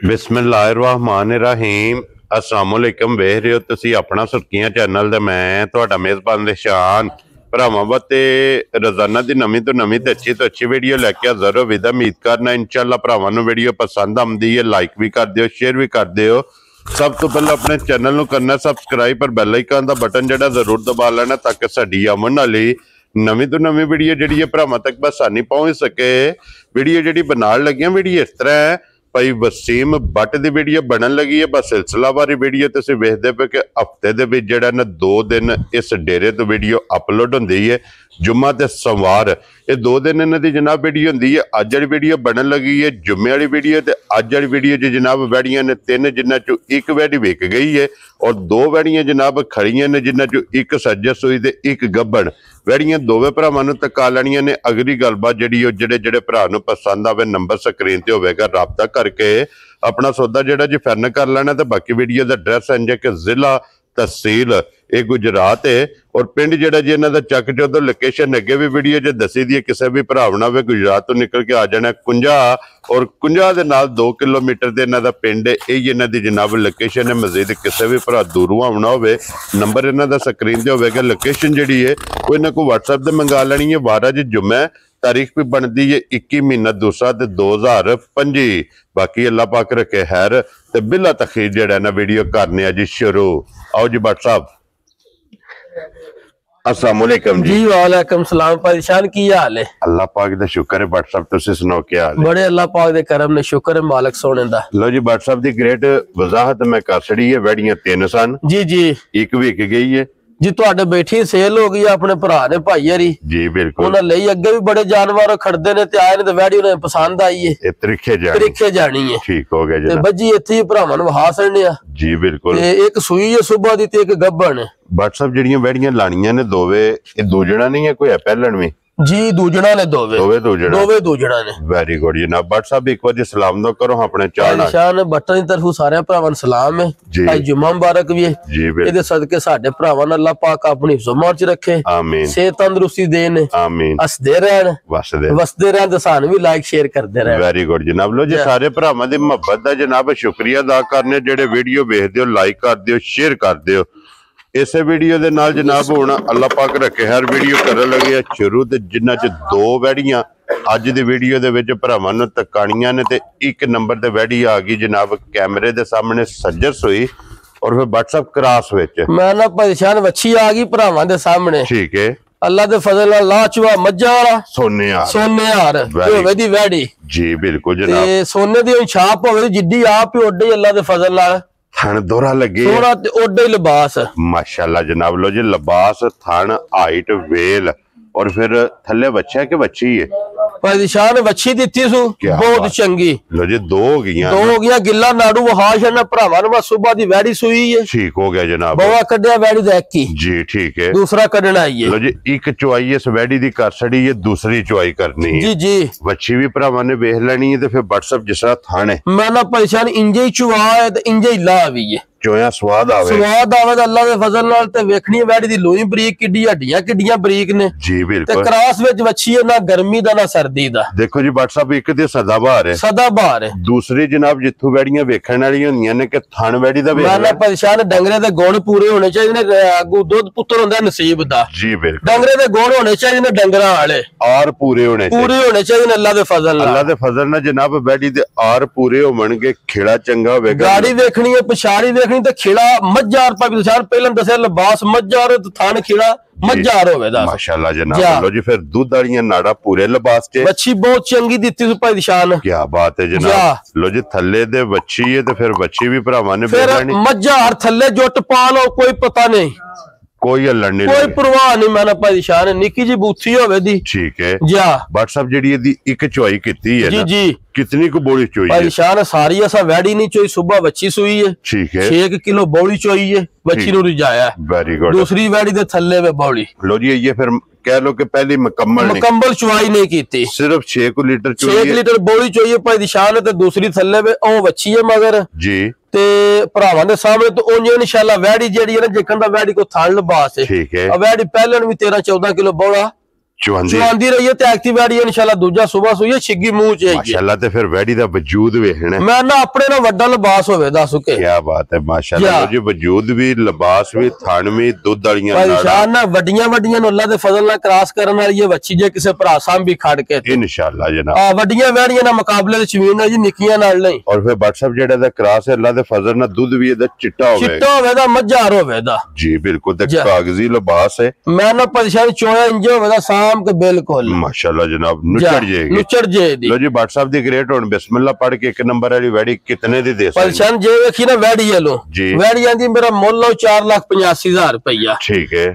बिस्मिल्लाहिर्रहमानिर्रहीम अस्सलाम वालेकुम। वेख रहे हो तुसी अपना सुर्खियां चैनल ते मैं तुहाडा मेज़बान निशान भरावां वास्ते रोजाना दी नवीं तो अच्छी वीडियो लैके हाज़र हो। विदा उम्मीद करना इंशाअल्लाह भरावां नूं वीडियो पसंद आउंदी है। लाइक भी कर दिओ, शेयर भी कर दिओ। सब तो पहले अपने चैनल नूं करना सबसक्राइब पर बैल आइकन दा बटन जिहड़ा जरूर दबा लेना ताकि साडी आउण वाली नवीं तो नवीं वीडियो जिहड़ी है भरावां तक बसानी पहुंच सके। वीडियो जिहड़ी बनाण लगियां वीडियो इस तरह है भाई वसीम बट की वीडियो बनन लगी है। बस सिलसिलावारी वीडियो तुसीं वेखदे पे कि हफ्ते दे विच जिहड़ा ना 2 दिन इस डेरे तो वीडियो अपलोड हुंदी है, जुम्मा ते सोमवार। ये 2 दिन इन्हां दी जनाब वीडियो हुंदी है। अज वाली वीडियो बनन लगी है जुम्मे वाली वीडियो ते अज वाली वीडियो च जनाब वैड़ियां ने 3 जिन्हां चों 1 वैड़ी विक गई है और 2 वैड़ियां जनाब खड़ियां ने जिन्हां चों 1 सज्जर सूई ते 1 गब्बन। वैड़ियां दोवें भरावां नूं तका लैणियां ने। अगली गलबात जिहड़ी ओ जिहड़े भरा नूं पसंद आवे नंबर स्क्रीन ते होवेगा, राबता करके अपना सौदा जिहड़ा जी फाइनल कर लेना। ते बाकी वीडियो दा एड्रैस है कि जिला तहसील ये गुजरात है और पिंड जिहड़ा जी इन्हां दा चक चौधर। लोकेशन अगे भी वीडियो च दसी दी है। किसी भी भरावना वे गुजरात तो निकल के आ जाना कुंजा और कुंजा दे नाल 2 किलोमीटर दे इन्हां दा पिंड है। यही इन्हां दी जनाब लोकेशन है। मजीद किसी भी भरा दूरों आना होवे नंबर इन्हां दा स्क्रीन ते होवेगा। लोकेशन जिहड़ी है वो इन्हां को व्हाट्सएप ते मंगा लैनी है। वारा जी जुम्मे तारीख भी बनती है 21 महीना दूसरा 2025। बाकी अल्लाह पाक रखे खैर ते बिला तखीर जिहड़ा ना वीडियो करने जी शुरू। आओ जी भट्ट साहब। अस्सलाम वालेकुम जी। वालेकुम सलाम। परेशान की हाल है? अल्लाह पाक दा शुक्र है। भट्ट साहब तुसी सुनाओ क्या हाल है? बड़े अल्लाह पाक दे करम ने शुक्र है मालिक सोने दा। लो जी भट्ट साहब दी ग्रेट वजाहत मैं कर छड़ी है। वैड़ियां 3 सन जी जी 1 विक गई है जी। तुहाडे बैठी सेल हो गई अपने भरा ने भाई हरी जी। बिल्कुल उन्हां लई अगे भी बड़े जानवर खड़दे ने ते आए ने ते वैड़ी उन्हें पसंद आई है। त्रिखे जानी है। ठीक हो गया जी। बजी इत्थे ही भरावां नूं वहा छड़ने आ जी। बिल्कुल ते एक सूई है सुबह दी ते एक गब्बन है। भट्ट साहब जिहड़ियां वैड़ियां लाणियां ने दोवे ये दूजणा नहीं है कोई है पहलण में जी? दूजणा ने दोवे दूजणा ने। वेरी गुड जनाब। भट्ट साहब एक बार सलाम दो करो अपने चाहना शान बट्टां दी तरफों सारे भरावां नूं सलाम है जी। आज जुम्मा मुबारक भी है जी। इहदे सदके साडे भरावां नूं अल्लाह पाक अपनी ज़ुमार च रखे। आमीन। सेहत तंदुरुस्ती देन। आमीन। हसदे रहन वसदे रहन ते सानू भी लाइक शेयर करदे रहन। वेरी गुड जनाब। लो जी सारे भरावां दी मुहब्बत दा जनाब शुक्रिया अदा करने जेड़े वीडियो वेखदे हो, लाइक कर दिओ, शेयर कर दिओ। इस वीडियो दे नाल जनाब हुण अल्लाह पाक रखे हर वीडियो करन लगे शुरू ते जिन्हां च 2 वैड़ियां अज दी वीडियो दे विच भरावां नूं तकाणियां ने ते 1 नंबर ते वैड़ी आ गई जनाब कैमरे दे सामने सज्जर सूई और फिर व्हाट्सएप क्रॉस विच मैं ना परेशान वच्छी आ गई भरावां दे सामने। ठीक है। अल्लाह दे फजल नाल लाचवा मज्जा वाला सोने हार होवे दी वैड़ी जी। बिल्कुल जनाब। ते सोने दी छाप होवे जिड्डी आप ही ओडे अल्लाह दे फजल नाल थन दोहरा लगे ओडे लिबास माशाल्लाह जनाब। लो जी लिबास थन हाइट वेल और फिर थल्ले बच्चा के बच्ची है परेशान वच्छी दित्ती सु बहुत चंगी। लो जी 2 हो गया गिल्ला नाड़ू वहाश है ना भरावां नूं सुबह दी वैड़ी सुई है। ठीक हो गया जनाब। बवा कड्या वैड़ी दा एक ही जी। ठीक है। दूसरा कड्डना आई है। लो जी 1 चुआई इस वैड़ी दी कर छड़ी है, दूसरी चुआई करनी है जी जी। वच्छी भी भरावां ने वेख लेनी है ते फिर व्हाट्सएप जिस तरह थान है मैं ना परेशान इंजे ही चुआ है ते इंजे ही ला भी है चोया स्वाद आवे अल्लाह दे फजल नाल ते वेखनी वैड़ी दी लोई बरीक किड्डी हड्डियां किड्डियां बरीक ने जी। बिल्कुल। ते क्रॉस विच वच्छी है ना गर्मी दा ना सर्दी दा। देखो जी भट्ट साहब एक ते सदाबहार है दूसरी जनाब जिथों वैड़ियां वेखण वाली हुंदियां ने कि थन वैड़ी दा मैं ना परेशान डंगरे दे गुण पूरे होने चाहिए ने। अगू दुध पुत्तर हुंदा नसीब दा जी। बिल्कुल। डंगरे दे गुण होने चाहिए ने डंगरां वाले और पूरे होने चाहिए ने अल्लाह दे फजल नाल जनाब वैड़ी दे आर पूरे होवणगे। खिड़ा चंगा होवेगा। गाड़ी वेखनी है पछाड़ी वेखनी ते खिड़ा मज्जार पा पहले दसिया लिबास मज्जार थान खिड़ा मज्जार होवेदा माशाल्लाह जनाब। लो जी फिर दूध वालियां नाड़ा पूरे लिबास च वच्छी बहुत चंगी दित्ती सु भाई निशान। क्या बात है जनाब। लो जी थल्ले दे वच्छी है ते फिर वच्छी भी भरावां ने फिर मज्जार थल्ले जुट पा लो कोई पता नहीं कोई हल्लण नहीं कोई परवाह नहीं। मैं भाई निशान निक्की जी बूथी होवे दी। ठीक है जा। भट्ट साहब जिहड़ी इहदी 1 चुआई कीती है जी जी कितनी को बोली चोई है? निशान सारी ऐसा वैड़ी नहीं चोई सुबह वच्छी सुई है। ठीक है। 6 किलो बौली चोई है वच्छी नूं रिजाया। Very good. दूसरी वैड़ी दे थल्ले में बौली। लो जी ये फिर कह लो कि पहली मुकम्मल चुआई नहीं की सिर्फ 6 लीटर 6 लीटर बौली चोई है भाई निशान ते दूसरी थल्ले में ओ वच्छी है मगर जी ते भरावां दे सामने तो उंज इंशाअल्लाह वैड़ी जेड़ी है ना जिकन दा वैड़ी को थान लिबास है। ठीक है। वैड़ी पहलन भी 13-14 किलो बौला ਚੁਆਂਦੀ ਰਹੀ ਹੈ ਤੇ ਐਕਟਿਵ ਵੈੜੀ ਇਨਸ਼ਾਅੱਲਾ ਦੂਜਾ ਸਵੇਰ ਸੂਈ ਛਿੱਗੀ ਮੂੰਹ ਚ ਮਾਸ਼ਾਅੱਲਾ ਤੇ ਫਿਰ ਵੈੜੀ ਦਾ ਵਜੂਦ ਵੇਖਣਾ ਮੈਂ ਨਾ ਆਪਣੇ ਨਾਲ ਵੱਡਾ ਲਿਬਾਸ ਹੋਵੇ ਦੱਸ ਕੇ ਕੀ ਬਾਤ ਹੈ ਮਾਸ਼ਾਅੱਲਾ ਜੀ ਵਜੂਦ ਵੀ ਲਿਬਾਸ ਵੀ ਥਣ ਵੀ ਦੁੱਧ ਵਾਲੀਆਂ ਪਰੇਸ਼ਾਨ ਨਾ ਵੱਡੀਆਂ ਨੂੰ ਅੱਲਾ ਦੇ ਫਜ਼ਲ ਨਾਲ ਕਰਾਸ ਕਰਨ ਵਾਲੀ ਇਹ ਵੱਛੀ ਜੇ ਕਿਸੇ ਭਰਾ ਸਾਹਮ ਵੀ ਖੜ ਕੇ ਇਨਸ਼ਾਅੱਲਾ ਜਨਾਬ ਵੱਡੀਆਂ ਵੈੜੀਆਂ ਨਾਲ ਮੁਕਾਬਲੇ ਦੇ ਜ਼ਮੀਨ ਹੈ ਜੀ ਨਿੱਕੀਆਂ ਨਾਲ ਨਹੀਂ ਔਰ ਫਿਰ WhatsApp ਜਿਹੜਾ ਦਾ ਕਰਾਸ ਹੈ ਅੱਲਾ ਦੇ ਫਜ਼ਲ ਨਾਲ ਦੁੱਧ ਵੀ ਇਹਦਾ ਚਿੱਟਾ ਹੋਵੇ ਦਾ ਮੱਝਾਰ ਹੋਵੇ ਦਾ ਜੀ ਬਿਲਕੁਲ ਤੇ ਕਾਗਜ਼ੀ ਲਿਬਾਸ ਹੈ ਮੈਂ ਨਾ ਪਰੇਸ਼ਾਨ ਚੋਇਆ ਇੰਜ ਹੋਵੇ ਦਾ ਸਾਮ ਕੇ ਬਿਲਕੁਲ माशाल्लाह जनाब नुचड़ जाएगी लो जी WhatsApp दी ग्रेट और बिस्मिल्लाह पढ़ के एक नंबर वाली वैडी कितने दी दे परेशान जे वेखी ना वैडी लो जी वैडी आंदी मेरा मुल 4,85,000 रुपया ठीक है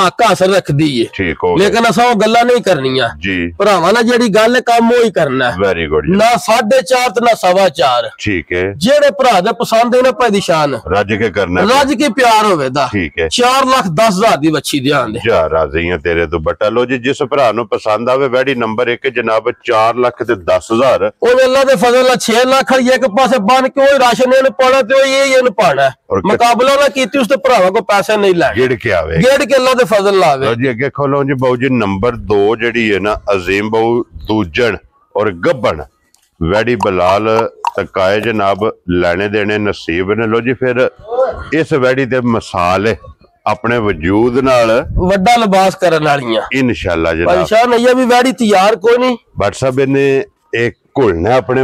आका असर रख दी है ठीक हो लेकिन असा गल्ला नहीं करनिया जी भरावां ना जेड़ी गल काम वो ही करना है वेरी गुड ना 4.5 ते ना 4.25 ठीक है जेड़े भरा दे पसंद है ना भाई दी शान रज के करना रज के प्यार होवे दा ठीक है 4,10,000 दी बच्ची ध्यान दे जा राजी है तेरे तो बटा लो जी जिस भरा नु पसंद आवे वैडी नंबर 1 जनाब 4,10,000 ओ अल्लाह दे फजल नाल 6 लाख एक पासे बन के ओही राशन ने पाना ते ओही ये पाना मुकाबला ना कीती उस ते भरावां को पैसे नहीं लै गिड़ के आवे गिड़ के अल्लाह दे फजल लावे जी अगे खोलो जी बाऊ जी नंबर 2 जेडी है ना अजीम बाऊ दूजन और गब्बन वैडी बलाल तकाए जनाब लेने देने नसीब ने लो जी फिर इस वैडी ते मिसाल है अपने वजूद नाल वड्डा लिबास करन वालियां इंशाअल्लाह जनाब परेशान नहीं है भी वैडी तैयार कोई नहीं WhatsApp ने एक घुलना अपने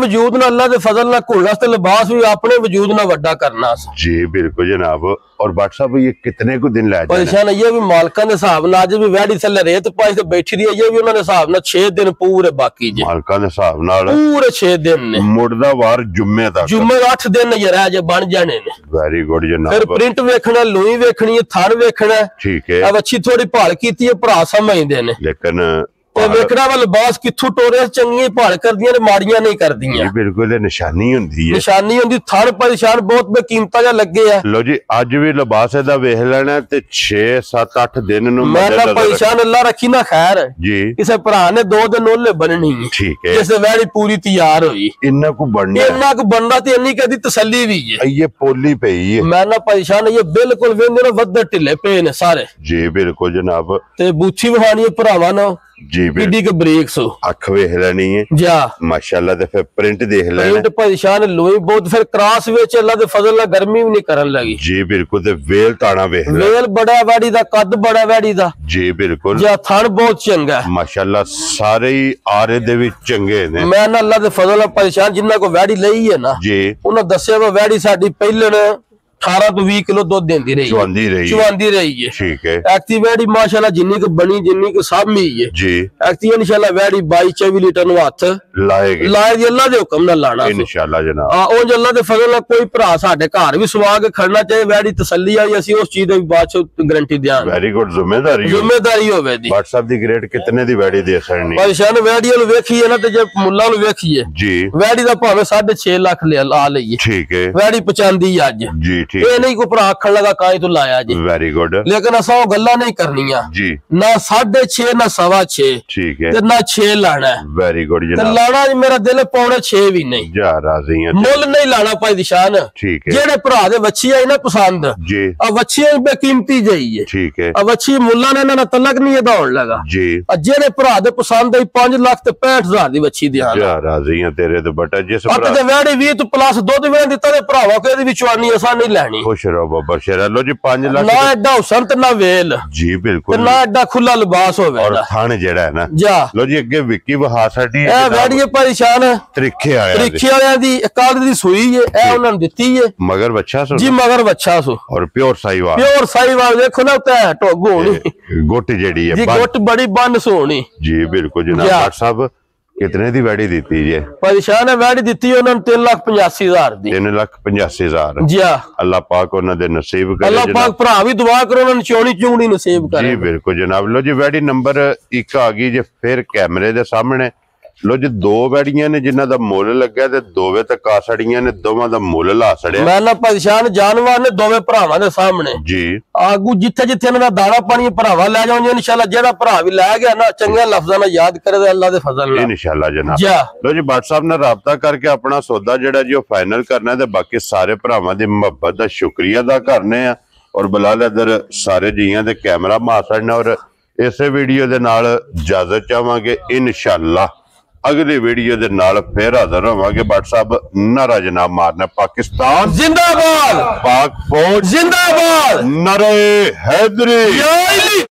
वजूद नाल अल्लाह दे फजल नाल घुलना ते लिबास भी अपने वजूद नाल वड्डा करना जी बिल्कुल जनाब और WhatsApp ये कितने को दिन लै परेशान ये भी मालकां दे हिसाब नाल अज भी वैडी थल्ले रेत पाई ते बैठी दी है ये भी उन्हां दे हिसाब नाल 6 दिन पूरे बाकी जी मालकां दे हिसाब नाल पूरे 6 दिन ने मुड़दा वार जुम्मे तक जुम्मे 8 दिन ये रह जे बन जाने ने वेरी गुड जनाब फिर प्रिंट वेखना लूई वेखनी है थन वेखना ठीक है अब अच्छी थोड़ी भाल कीती है भरा समझदे ने लेकिन वेखना वा लिबास कित्थों टोरे चंगी भाल करदियां ने माड़ियां नहीं करदियां बिल्कुल निशानी हुंदी थन परेशान बहुत बेकीमता जा लगे है लो जी अज भी लिबास दा वेख लेना ते 6 7 8 दिन नु मैं ना परेशान अल्लाह रखी ना खैर जी किसे भरा ने 2 दिन ओले बननी है ठीक है जिस वैड़ी पूरी तैयार होई इन्ना को बनना ते इन्नी कदी तसल्ली भी है ये पोली पई है मैं ना परेशान ये बिल्कुल वेंदे ने वद्दे ढिले पे ने सारे जी बिल्कुल जनाब ते बूथी वहानी है भरावां ना जी किड्डी के ब्रेक्स अख वेख लेनी है जा माशाल्लाह ते फिर प्रिंट देख लेना प्रिंट परेशान लोई बहुत फिर क्रॉस विच अल्लाह दे फजल नाल गर्मी भी नहीं करन लगी जी बिल्कुल ते वेल ताना वेख ले वेल बड़ा वैड़ी दा कद बड़ा वैड़ी दा जी बिल्कुल जा थन बहुत चंगा है माशाल्लाह सारे ही आरे दे विच चंगे ने मैं ना अल्लाह दे फजल नाल परेशान जिन्ना को वैड़ी लई है ना जी उन्हां दस्सिया वा वैड़ी साडी पहले 18 तो 20 किलो दूध देंदी रही चुवांदी रही है ठीक है एक्टिव वैड़ी माशाल्लाह जिन्नी को बनी जिन्नी को सामी है जी एक्टिव इंशाल्लाह वैड़ी 22-24 लीटर नु हाथ लाएगी अल्लाह दे हुक्म नाल लाना इंशाल्लाह जनाब हां ओ अल्लाह दे फजल नाल कोई भरा साडे घर भी सवा के खड़ना चाहे वैड़ी तसल्ली आई असि उस चीज दी बाद च गारंटी दें वेरी गुड जिम्मेदारी होवे दी WhatsApp दी ग्रेड कितने दी वैड़ी दे सकनी परेशान वैड़ी नु वेखीए ना ते जे मुल्ला नु वेखीए जी वैड़ी दा भावे 6.5 लाख ला लईए ठीक है वैड़ी पचांदी अज जी ये नहीं को भरा आखण लगा काई तो लाया जी वेरी गुड लेकिन असा वो गल्ला नहीं करनिया जी ना 6.5 ना 6.5 ठीक है ते ना 6 लाना वेरी गुड जनाब ते लाना मेरा दिल पौने 6 भी नहीं जा राजी है मुल नहीं लाना भाई दिशान ठीक है जेड़े भरा दे वच्छी आई ना पसंद जी अब वच्छी बेकीमती जई है ठीक है अब वच्छी मुल्ला ने ना तलक नहीं दौड़ लगा जी अब जेड़े भरा दे पसंद आई 5 लाख ते 65,000 दी वच्छी दिया जा राजी है तेरे तो बटा जिस भरा ते वेड़ी 20 तो प्लस दुध वे दिता ते भरावा के दी विचवानी असा नहीं लेनी खुश रहो बाबा शेरा लो जी 5 लाख ना एडा हुसन ते ना वेल जी बिल्कुल ना एडा खुला लिबास होवे और थान जेड़ा है ना जा लो जी अगे विक्की वहा साडी ए वैड़ी परेशान त्रिखे आया दी काल दी सुई है ए उन्हां दित्ती है मगर बच्चा सो जी मगर बच्चा सो और प्योर साईवाल देखो ना ते टोगो होनी गोट जेड़ी है जी गोट बड़ी बन सोनी जी बिल्कुल जनाब WhatsApp कितने दी वैड़ी दी जी परेशान है वैड़ी दी उन्होंने 3,85,000 दी 3,85,000 जी अल्लाह पाक उन्होंने दे नसीब करे अल्लाह पाक भरा भी दुआ करो उन्होंने चौनी चूंगनी नसीब करे जी बिल्कुल जनाब लो जी वैड़ी नंबर 1 आ गई जे फिर कैमरे दे सामने लो जी 2 वैड़ियां ने जिन्हां दा मुल लग्या ते दोवे तक आ सड़ियां ने दोवां दा मुल ला सड़िया मैं ना परेशान जानवर ने दोवे भरावां दे सामने जी आगू जिथे जिथे इन्हां दा दाना पानी भरावा ले जाओगे इंशाल्लाह जेड़ा भरा भी लै गया ना चंगे लफ्जां नाल याद करे ते अल्लाह दे फजल नाल इंशाल्लाह जनाब लो जी WhatsApp नाल राबता करके अपना सौदा जेड़ा जी फाइनल करना है ते बाकी सारे भरावां दी मुहब्बत दा शुक्रिया अदा करने आ और बिलाल इधर सारे जियां दे कैमरा मार छड़ना और ਇਸੇ ਵੀਡੀਓ ਦੇ ਨਾਲ ਇਜਾਜ਼ਤ ਚਾਹਾਂਗੇ। ਇਨਸ਼ਾਅੱਲਾ ਅਗਲੀ ਵੀਡੀਓ ਦੇ ਨਾਲ ਫਿਰ ਹਾਜ਼ਰ ਹੋਵਾਂਗੇ। ਭੱਟ ਸਾਹਿਬ ਨਾਰਾ ਜਨਾਬ ਮਾਰਨਾ, ਪਾਕਿस्तान जिंदाबाद, पाक फौज जिंदाबाद, नारे हैदरी।